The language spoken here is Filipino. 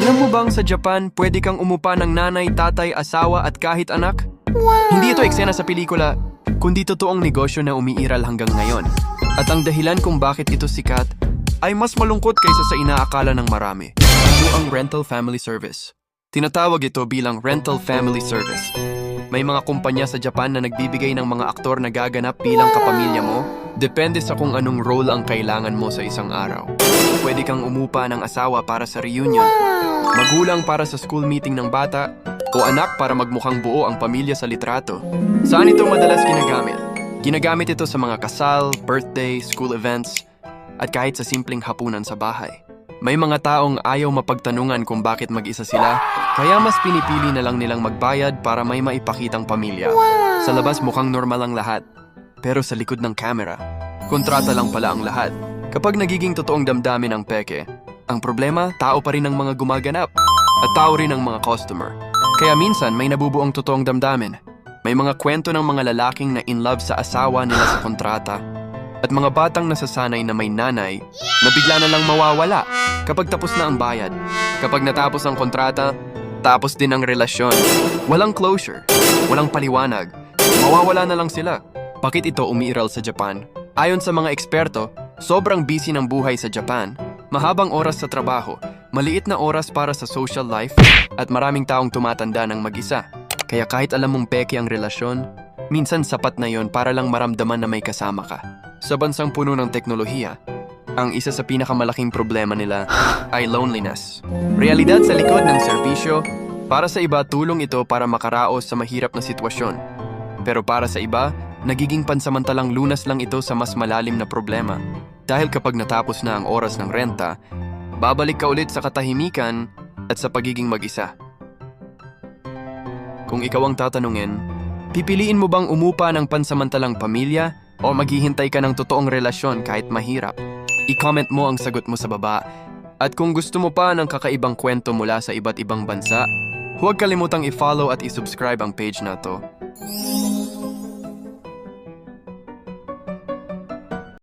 Alam mo bang sa Japan, pwede kang umupa ng nanay, tatay, asawa at kahit anak? Hindi ito eksena sa pelikula, kundi totoong negosyo na umiiral hanggang ngayon. At ang dahilan kung bakit ito sikat ay mas malungkot kaysa sa inaakala ng marami. Ito ang rental family service. Tinatawag ito bilang rental family service. May mga kumpanya sa Japan na nagbibigay ng mga aktor na gaganap bilang kapamilya mo. Depende sa kung anong role ang kailangan mo sa isang araw. Pwede kang umupa ng asawa para sa reunion, magulang para sa school meeting ng bata, o anak para magmukhang buo ang pamilya sa litrato. Saan ito madalas ginagamit? Ginagamit ito sa mga kasal, birthday, school events, at kahit sa simpleng hapunan sa bahay. May mga taong ayaw mapagtanungan kung bakit mag-isa sila, kaya mas pinipili na lang nilang magbayad para may maipakitang pamilya. Sa labas mukhang normal ang lahat, pero sa likod ng camera, kontrata lang pala ang lahat. Kapag nagiging totoong damdamin ang peke, ang problema, tao pa rin ang mga gumaganap, at tao rin ang mga customer. Kaya minsan may nabubuong totoong damdamin. May mga kwento ng mga lalaking na in love sa asawa nila sa kontrata, at mga batang nasasanay na may nanay na bigla na lang mawawala kapag tapos na ang bayad. Kapag natapos ang kontrata, tapos din ang relasyon. Walang closure, walang paliwanag, mawawala na lang sila. Bakit ito umiiral sa Japan? Ayon sa mga eksperto, sobrang busy ng buhay sa Japan, mahabang oras sa trabaho, maliit na oras para sa social life, at maraming taong tumatanda ng mag-isa. Kaya kahit alam mong peke ang relasyon, minsan sapat na yon para lang maramdaman na may kasama ka. Sa bansang puno ng teknolohiya, ang isa sa pinakamalaking problema nila ay loneliness. Realidad sa likod ng serbisyo, para sa iba tulong ito para makaraos sa mahirap na sitwasyon. Pero para sa iba, nagiging pansamantalang lunas lang ito sa mas malalim na problema. Dahil kapag natapos na ang oras ng renta, babalik ka ulit sa katahimikan at sa pagiging mag-isa. Kung ikaw ang tatanungin, pipiliin mo bang umupa ng pansamantalang pamilya o maghihintay ka ng totoong relasyon kahit mahirap? I-comment mo ang sagot mo sa baba. At kung gusto mo pa ng kakaibang kwento mula sa iba't ibang bansa, huwag kalimutang i-follow at i-subscribe ang page na to.